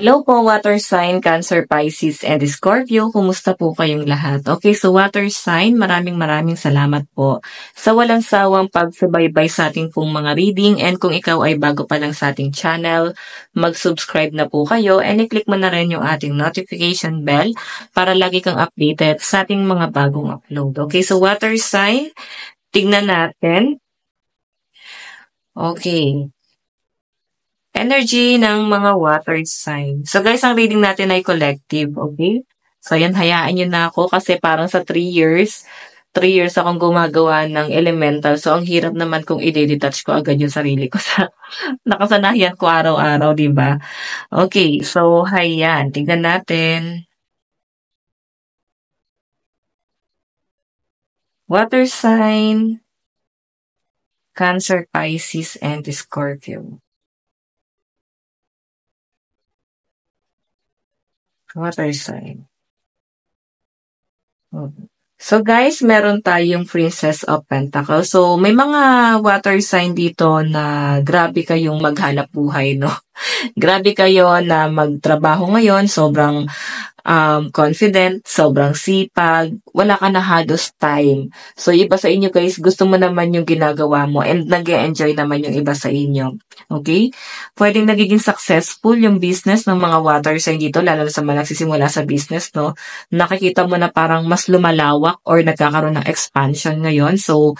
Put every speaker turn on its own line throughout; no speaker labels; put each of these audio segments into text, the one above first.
Hello po, water sign, Cancer, Pisces, and Scorpio. Kumusta po kayong lahat? Okay, so water sign, maraming salamat po sa walang sawang pagsubaybay sa ating pong mga reading. And kung ikaw ay bago pa lang sa ating channel, mag-subscribe na po kayo and i-click mo na rin yung ating notification bell para lagi kang updated sa ating mga bagong upload. Okay, so water sign, tignan natin. Okay. Energy ng mga water sign. So guys, ang reading natin ay collective, okay? So yan, hayaan nyo na ako kasi parang sa 3 years akong gumagawa ng elemental. So ang hirap naman kung i-detach ko agad yung sarili ko sa nakasanayan ko araw-araw, di ba? Okay, so hayan, tignan natin. Water sign, Cancer, Pisces, and Scorpio. Water sign. So guys, meron tayong Princess of Pentacles. So may mga water sign dito na grabe kayong maghanap buhay, no? Grabe kayo na magtrabaho ngayon, sobrang confident, sobrang sipag, wala ka na halos time. So, iba sa inyo guys, gusto mo naman yung ginagawa mo and nag-e-enjoy naman yung iba sa inyo. Okay? Pwedeng nagiging successful yung business ng mga water sign dito, lalo na sa mga nagsisimula sa business, no? Nakikita mo na parang mas lumalawak or nagkakaroon ng expansion ngayon. So,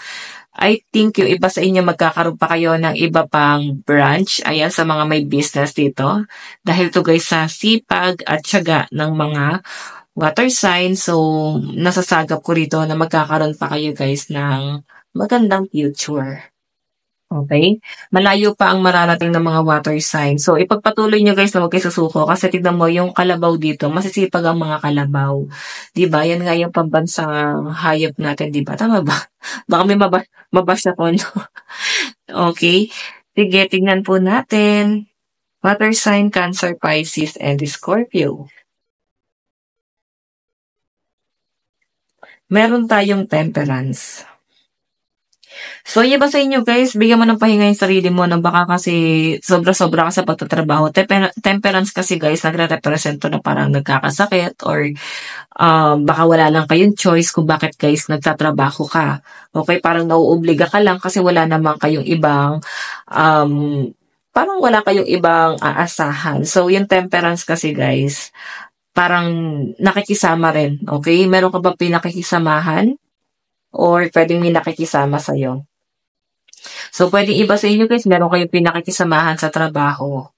I think yung iba sa inyo magkakaroon pa kayo ng iba pang branch, ayan, sa mga may business dito. Dahil to guys sa sipag at tiyaga ng mga water sign, so nasasagap ko rito na magkakaroon pa kayo guys ng magandang future. Okay? Malayo pa ang mararating ng mga water sign. So, ipagpatuloy nyo guys na huwag kayo susuko kasi tignan mo yung kalabaw dito, masisipag ang mga kalabaw. Diba? Yan nga yung pambansang hayop natin, diba? Tama ba? Baka may mabash ako, no? Okay? Sige, tignan po natin. Water sign, Cancer, Pisces, and Scorpio. Meron tayong Temperance. So, yung iba sa inyo guys, bigyan mo ng pahinga yung sarili mo na baka kasi sobra-sobra ka sa pagtatrabaho. Temperance kasi guys, nagre-represent to na parang nagkakasakit or baka wala lang kayong choice kung bakit guys nagtatrabaho ka. Okay, parang nauobliga ka lang kasi wala namang kayong ibang um, parang wala kayong ibang aasahan. So, yung temperance kasi guys, parang nakikisama rin. Okay? Meron ka ba pinakikisamahan? Or pwedeng may nakikisama sa'yo. So, pwedeng iba sa inyo guys, meron kayong pinakikisamahan sa trabaho.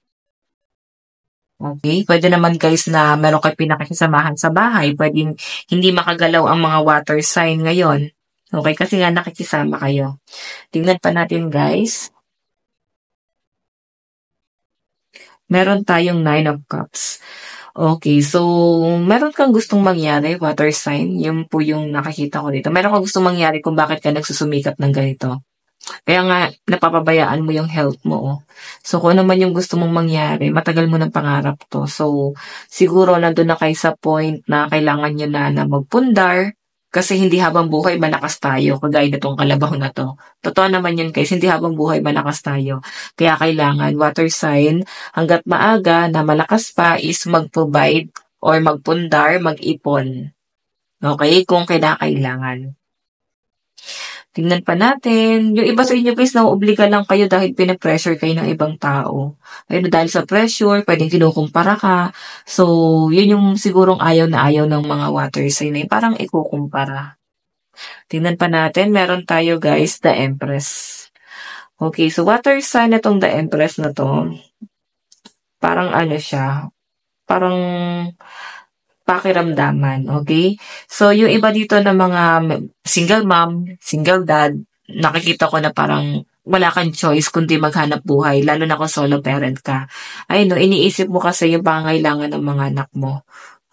Okay? Pwede naman guys na meron kayong pinakikisamahan sa bahay. Pwedeng hindi makagalaw ang mga water sign ngayon. Okay? Kasi nga nakikisama kayo. Tingnan pa natin guys. Meron tayong 9 of Cups. Okay, so meron kang gustong mangyari, water sign. Yun po yung nakikita ko dito. Meron kang gustong mangyari kung bakit ka nagsusumikap ng ganito. Kaya nga, napapabayaan mo yung health mo. Oh. So, kung ano man yung gusto mong mangyari, matagal mo ng pangarap to. So, siguro nandun na kayo sa point na kailangan nyo na magpundar kasi hindi habang buhay malakas tayo, kagaya nitong kalabaw na to. Totoo naman yun guys, hindi habang buhay malakas tayo. Kaya kailangan, water sign, hanggat maaga na malakas pa is mag-provide or magpundar, mag-ipon. Okay? Kung kailangan. Tingnan pa natin. Yung iba sa inyo guys, nauobliga lang kayo dahil pinapressure kayo ng ibang tao. Ayun, dahil sa pressure, pwedeng kinukumpara ka. So, yun yung sigurong ayaw na ayaw ng mga water sign na parang ikukumpara. Tingnan pa natin, meron tayo guys, the Empress. Okay, so water sign na tong the Empress na to, parang ano siya, parang pakiramdaman, okay? So, yung iba dito na mga single mom, single dad, nakikita ko na parang wala kang choice kundi maghanap buhay, lalo na kung solo parent ka. Ay no, iniisip mo kasi yung pangangailangan ng mga anak mo.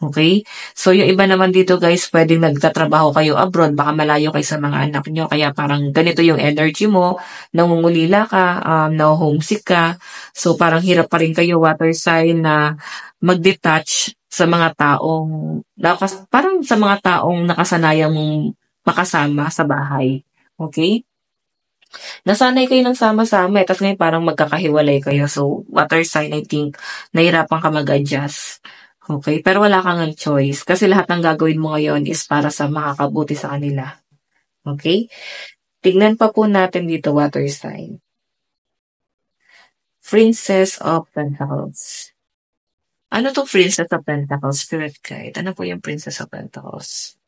Okay? So, yung iba naman dito guys, pwedeng nagtatrabaho kayo abroad, baka malayo kayo sa mga anak nyo, kaya parang ganito yung energy mo, nangungulila ka, na-homesick ka, so parang hirap pa rin kayo, water sign, na mag-detach sa mga taong, parang sa mga taong nakasanayan mong makasama sa bahay. Okay? Nasanay kayo ng sama-sama eh, tapos ngayon parang magkakahiwalay kayo. So, water sign, I think, nahirapan ka mag-adjust. Okay? Pero wala kang choice. Kasi lahat ng gagawin mo ngayon is para sa makakabuti sa kanila. Okay? Tignan pa po natin dito, water sign. Princess of Pentacles. Ano to Princess of Pentacles? Spirit guide. Ano po yung Princess of Pentacles?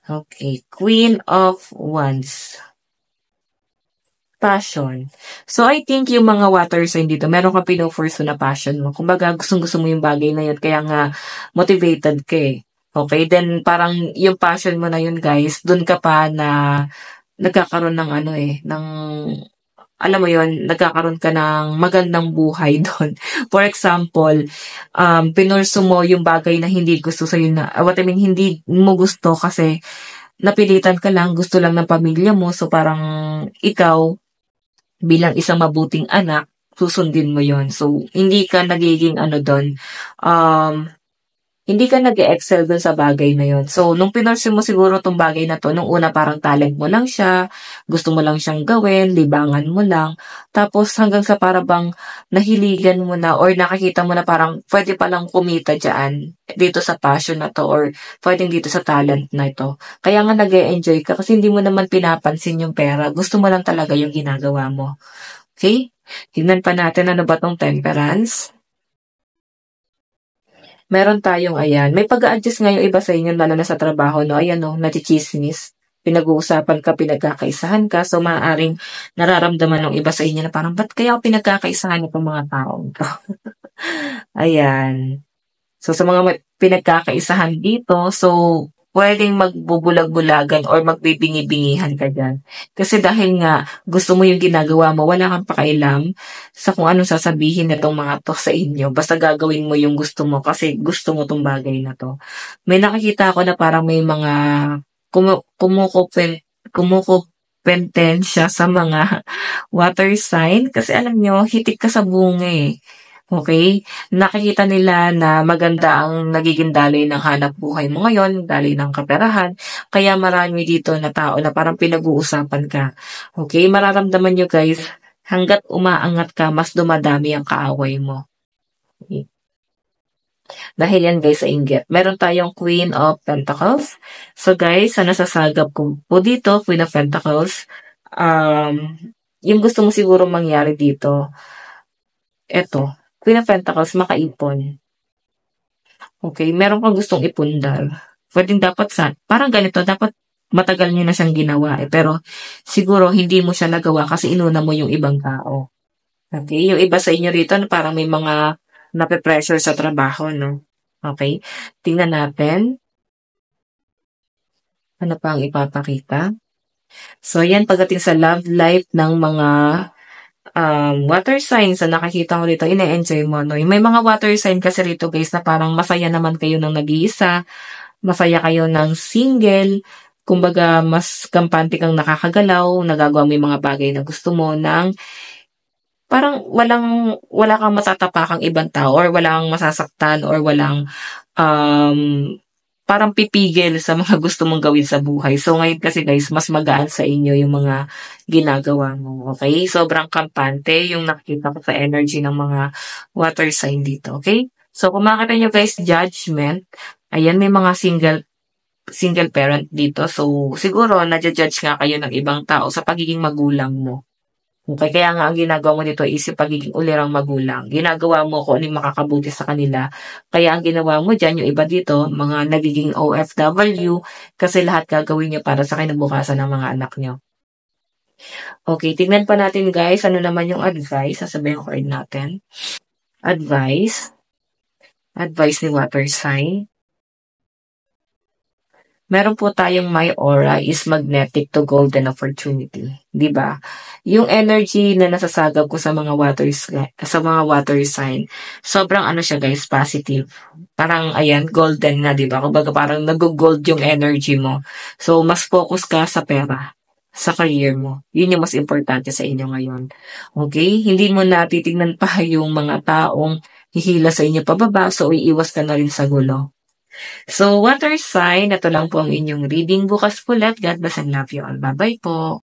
Okay. Queen of Wands. Passion. So, I think yung mga water sign dito, meron kang pino-pursue na passion mo. Kumbaga, gustong-gusto mo yung bagay na yun, kaya nga motivated ka eh. Okay, then parang yung passion mo na yun guys, dun ka pa na nagkakaroon ng ano eh, ng alam mo yon, nagkakaroon ka ng magandang buhay doon. For example, pinurso mo yung bagay na hindi gusto sa'yo na, what I mean, hindi mo gusto kasi napilitan ka lang, gusto lang ng pamilya mo, so parang ikaw, bilang isang mabuting anak, susundin mo yon. So, hindi ka nagiging ano doon, hindi ka nag-excel dun sa bagay na yon. So, nung pinursue mo siguro tong bagay na to, nung una parang talent mo lang siya, gusto mo lang siyang gawin, libangan mo lang. Tapos hanggang sa parang nahiligan mo na or nakakita mo na parang pwede palang kumita dyan dito sa passion na to or pwedeng dito sa talent na ito. Kaya nga nag-e-enjoy ka kasi hindi mo naman pinapansin yung pera. Gusto mo lang talaga yung ginagawa mo. Okay? Tignan pa natin ano ba tong temperance. Meron tayong ayan, may pag-a-adjust nga yung iba sa inyo lalo na sa trabaho, no? Ayan, no, nachichismis. Pinag-uusapan ka, pinagkakaisahan ka, so maaaring nararamdaman ng iba sa inyo na parang, ba't kaya ako pinagkakaisahan itong mga taong to? Ayan. So, sa mga pinagkakaisahan dito, so, pwedeng magbubulag-bulagan or magbibingi-bingihan ka dyan. Kasi dahil nga, gusto mo yung ginagawa mo, wala kang pakailam sa kung anong sasabihin nitong mga to sa inyo. Basta gagawin mo yung gusto mo kasi gusto mo tong bagay na to. May nakikita ako na parang may mga kumukupentensya sa mga water sign. Kasi alam nyo, hitik ka sa bunga eh. Okay? Nakikita nila na maganda ang nagiging daloy ng hanap buhay mo ngayon, daloy ng kaperahan. Kaya marami dito na tao na parang pinag-uusapan ka. Okay? Mararamdaman nyo guys, hanggat umaangat ka, mas dumadami ang kaaway mo. Okay? Dahil yan guys sa inggit. Meron tayong Queen of Pentacles. So guys, sa nasasagap ko po dito, Queen of Pentacles, yung gusto mo siguro mangyari dito, eto, Queen of Pentacles, makaipon. Okay, meron kang gustong ipundar. Pwedeng dapat parang ganito, dapat matagal nyo na siyang ginawa eh. Pero siguro hindi mo siya nagawa kasi inuna mo yung ibang tao. Okay, yung iba sa inyo rito, parang may mga nape-pressure sa trabaho, no? Okay, tingnan natin. Ano pa ang ipapakita? So, yan pagdating sa love life ng mga water signs na nakakita ko dito, ine-enjoy mo, no? May mga water sign kasi rito, guys, na parang masaya naman kayo ng nag-iisa, masaya kayo ng single, kumbaga, mas kampante kang nakakagalaw, nagagawa mo yung mga bagay na gusto mo ng parang wala kang matatapakang ibang tao or wala kang masasaktan or walang parang pipigil sa mga gusto mong gawin sa buhay. So ngayon kasi guys, mas magaan sa inyo yung mga ginagawa mo. Okay? Sobrang kampante yung nakikita ko sa energy ng mga water sign dito. Okay? So kung makita nyo guys, judgment. Ayan, may mga single parent dito. So siguro, nadja-judge nga kayo ng ibang tao sa pagiging magulang mo. Okay, kaya nga ang ginagawa mo dito is yung pagiging ulirang magulang. Ginagawa mo kung ano yung makakabuti sa kanila. Kaya ang ginawa mo dyan, yung iba dito, mga nagiging OFW, kasi lahat gagawin nyo para sa kinabukasan ng mga anak nyo. Okay, tignan pa natin guys, ano naman yung advice. Sasabihin ko rin natin. Advice ni water sign. Meron po tayong my aura is magnetic to golden opportunity, 'di ba? Yung energy na nasasagap ko sa mga water sign, sobrang ano siya guys, positive. Parang ayan, golden na, 'di ba? Kumbaga parang nag-gold yung energy mo. So mas focus ka sa pera, sa career mo. Yun yung mas importante sa inyo ngayon. Okay? Hindi mo na titingnan pa yung mga taong hihila sa inyo pababa, so iiwas ka na rin sa gulo. So, water sign, ito lang po ang inyong reading bukas po ulit. God bless and love you all. Bye-bye po.